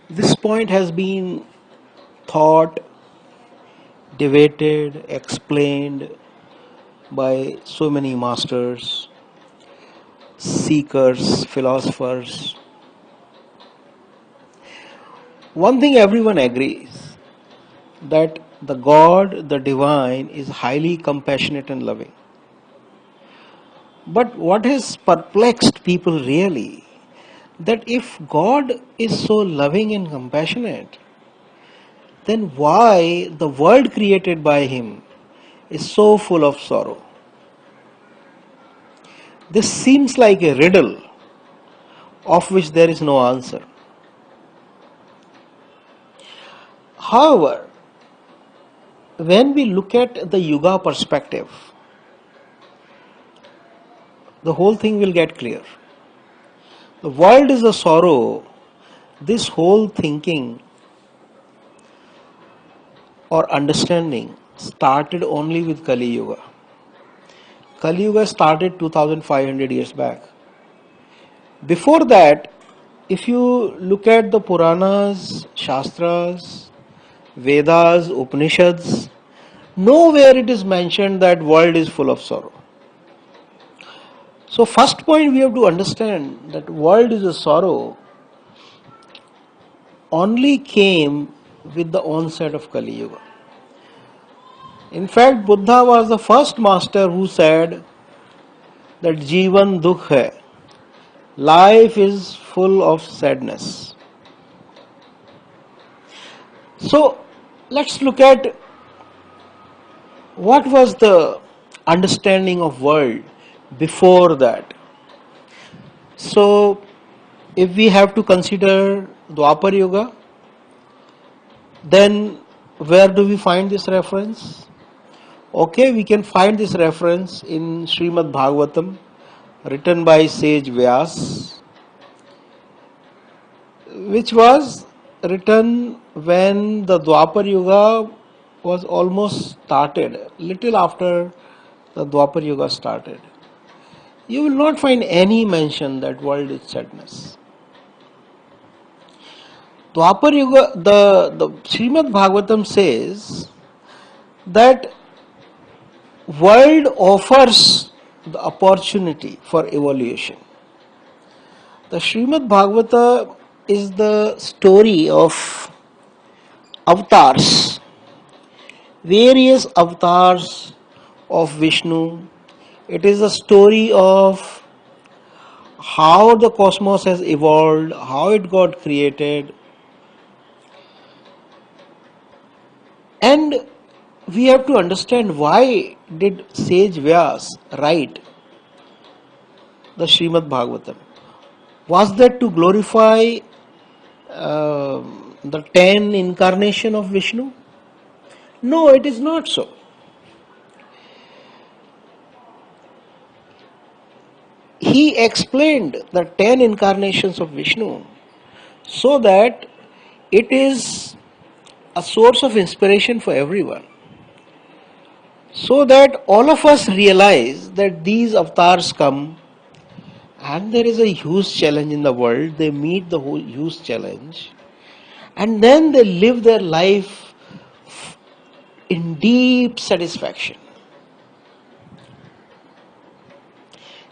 This point has been thought, debated, explained by so many masters, seekers, philosophers. One thing everyone agrees that the God, the divine, is highly compassionate and loving. But what has perplexed people really, that if God is so loving and compassionate, then why the world created by Him is so full of sorrow? This seems like a riddle of which there is no answer. However, when we look at the Yuga perspective, the whole thing will get clear. The world is a sorrow. This whole thinking or understanding started only with Kali Yuga. Kali Yuga started 2500 years back. Before that, if you look at the Puranas, Shastras, Vedas, Upanishads, nowhere it is mentioned that world is full of sorrow. So first point we have to understand that world is a sorrow only came with the onset of Kali Yuga. In fact, Buddha was the first master who said that Jivan dukh hai. Life is full of sadness. So let's look at what was the understanding of world before that. So if we have to consider Dwapar Yuga, then where do we find this reference? Okay, we can find this reference in Srimad Bhagavatam, written by sage Vyas, which was written when the Dwapar Yuga was almost started, little after the Dwapar Yuga started. You will not find any mention that world is sadness. Dwapar Yuga, the Srimad Bhagavatam says that world offers the opportunity for evolution. The Srimad Bhagavata is the story of avatars, various avatars of Vishnu. It is a story of how the cosmos has evolved, how it got created. And we have to understand why did sage Vyas write the Srimad Bhagavatam. Was that to glorify the 10 incarnation of Vishnu? No, it is not so. He explained the 10 incarnations of Vishnu so that it is a source of inspiration for everyone. So that all of us realize that these avatars come and there is a huge challenge in the world. They meet the whole huge challenge and then they live their life in deep satisfaction.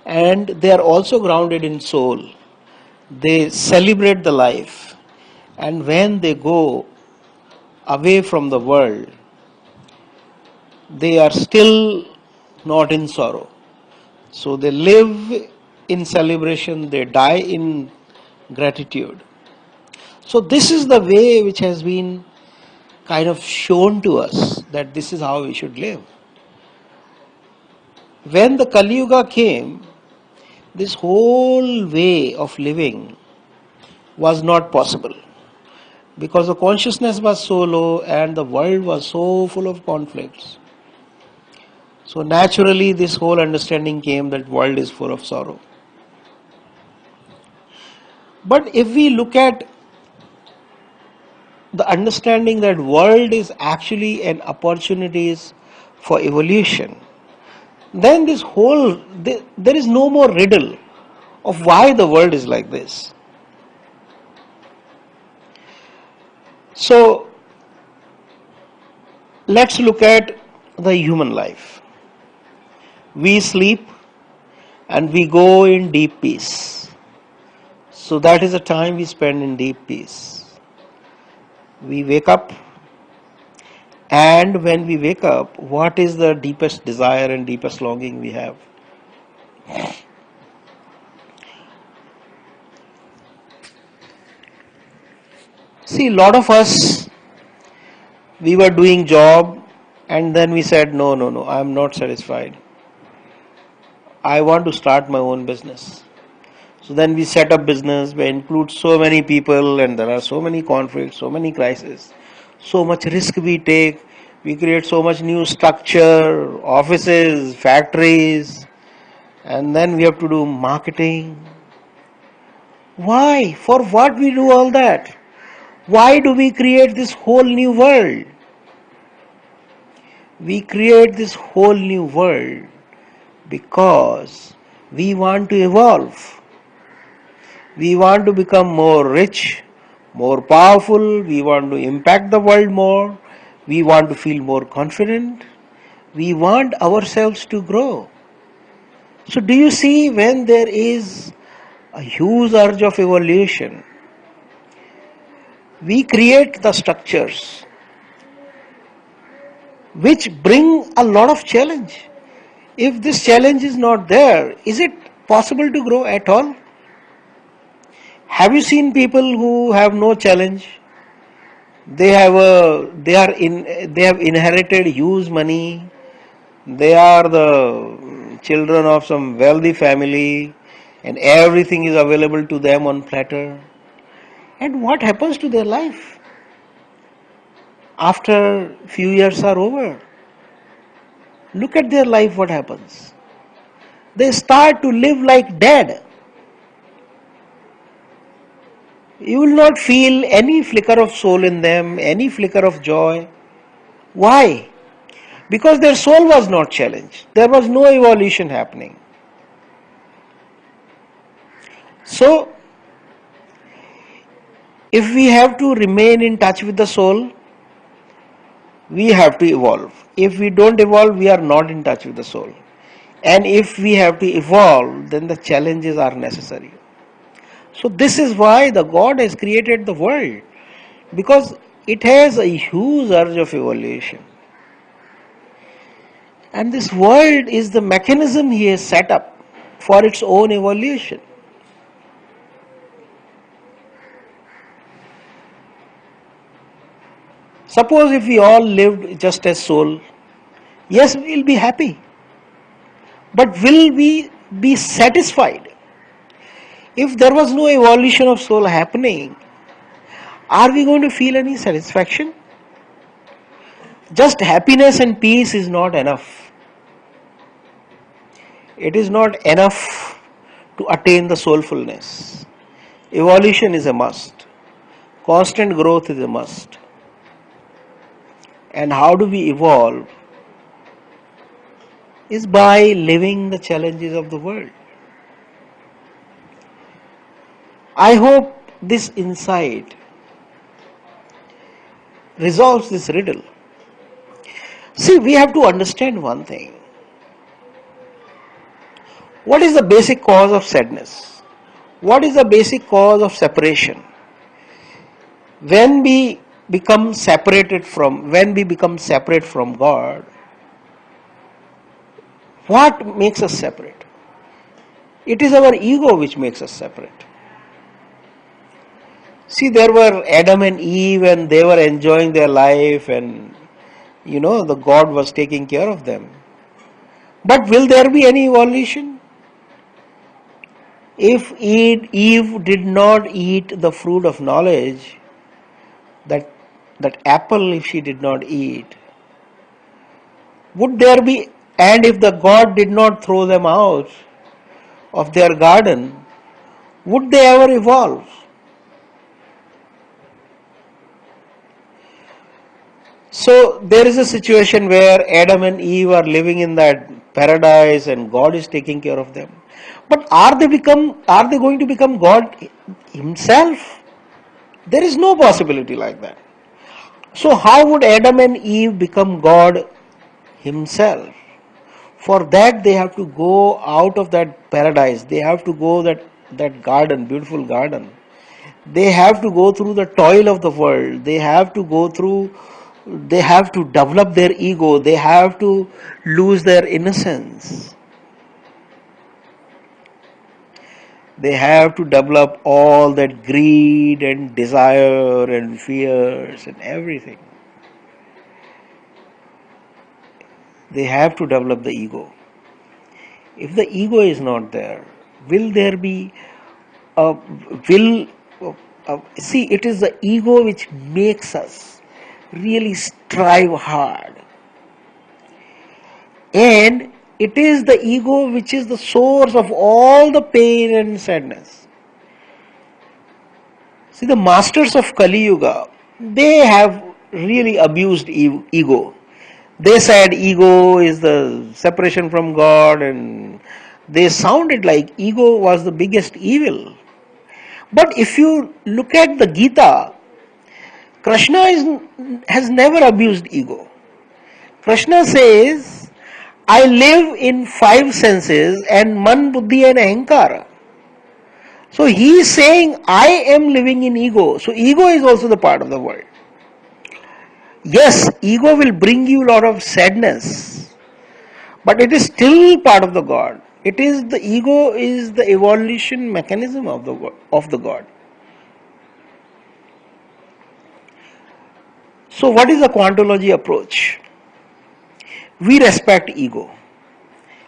And they are also grounded in soul. They celebrate the life, and when they go away from the world, they are still not in sorrow. So they live in celebration, they die in gratitude. So this is the way which has been kind of shown to us that this is how we should live. When the Kali Yuga came, this whole way of living was not possible because the consciousness was so low and the world was so full of conflicts. So naturally this whole understanding came that world is full of sorrow. But if we look at the understanding that world is actually an opportunity for evolution, then this whole, there is no more riddle of why the world is like this. So let's look at the human life. We sleep and we go in deep peace. So that is the time we spend in deep peace. We wake up, and when we wake up, what is the deepest desire and deepest longing we have? See, a lot of us, we were doing job and then we said, no, I am not satisfied. I want to start my own business. So then we set up business, we include so many people and there are so many conflicts, so many crises, so much risk we take. We create so much new structure, offices, factories, and then we have to do marketing. Why? For what we do all that? Why do we create this whole new world? We create this whole new world because we want to evolve. We want to become more rich, more powerful. We want to impact the world more. We want to feel more confident. We want ourselves to grow. So do you see, when there is a huge urge of evolution, we create the structures which bring a lot of challenge. If this challenge is not there, is it possible to grow at all? Have you seen people who have no challenge? They have inherited huge money. They are the children of some wealthy family, and everything is available to them on platter. And what happens to their life after few years are over? Look at their life, what happens? They start to live like dead. You will not feel any flicker of soul in them, any flicker of joy. Why? Because their soul was not challenged. There was no evolution happening. So, if we have to remain in touch with the soul, we have to evolve. If we don't evolve, we are not in touch with the soul. And if we have to evolve, then the challenges are necessary. So this is why the God has created the world, because it has a huge urge of evolution. And this world is the mechanism He has set up for its own evolution. Suppose if we all lived just as soul, yes, we will be happy. But will we be satisfied? If there was no evolution of soul happening, are we going to feel any satisfaction? Just happiness and peace is not enough. It is not enough to attain the soulfulness. Evolution is a must. Constant growth is a must. And how do we evolve? Is by living the challenges of the world. I hope this insight resolves this riddle. See, we have to understand one thing. What is the basic cause of sadness? What is the basic cause of separation? When we become separate from God, what makes us separate? It is our ego which makes us separate. See, there were Adam and Eve and they were enjoying their life, and the God was taking care of them. But will there be any evolution? If Eve did not eat the fruit of knowledge, that apple, if she did not eat, would there be, and if the God did not throw them out of their garden, would they ever evolve? So there is a situation where Adam and Eve are living in that paradise and God is taking care of them. But are they going to become God Himself? There is no possibility like that. So, how would Adam and Eve become God Himself? For that, they have to go out of that paradise. They have to go that garden, beautiful garden. They have to go through the toil of the world. They have to develop their ego. They have to lose their innocence. They have to develop all that greed and desire and fears and everything. They have to develop the ego. If the ego is not there, will there be a will? See, it is the ego which makes us really strive hard, and it is the ego which is the source of all the pain and sadness. See, the masters of Kali Yuga, they have really abused ego. They said ego is the separation from God, and they sounded like ego was the biggest evil. But if you look at the Gita, has never abused ego. Krishna says, I live in five senses and man, buddhi and ahankara. So he is saying, I am living in ego. So ego is also the part of the world. Yes, ego will bring you a lot of sadness, but it is still part of the God. It is the ego is the evolution mechanism of the God. So what is the Quantology approach? We respect ego.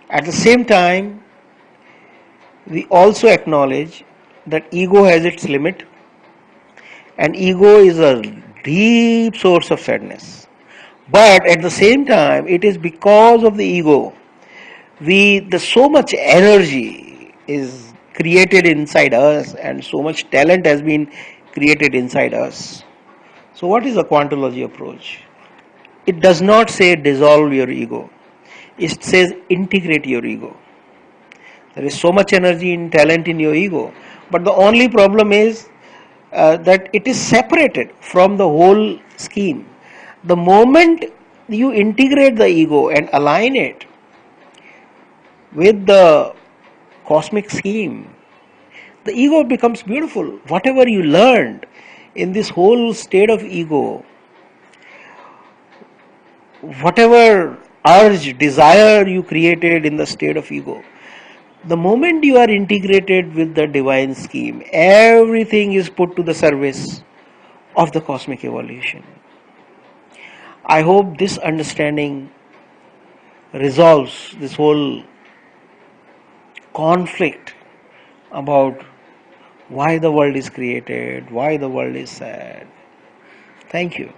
At the same time, we also acknowledge that ego has its limit, and ego is a deep source of sadness. But at the same time, it is because of the ego the so much energy is created inside us, and so much talent has been created inside us. So what is the Quantology approach? It does not say dissolve your ego. It says integrate your ego. There is so much energy and talent in your ego, but the only problem is that it is separated from the whole scheme. The moment you integrate the ego and align it with the cosmic scheme, the ego becomes beautiful. Whatever you learned in this whole state of ego, whatever urge, desire you created in the state of ego, the moment you are integrated with the divine scheme, everything is put to the service of the cosmic evolution. I hope this understanding resolves this whole conflict about why the world is created, why the world is sad. Thank you.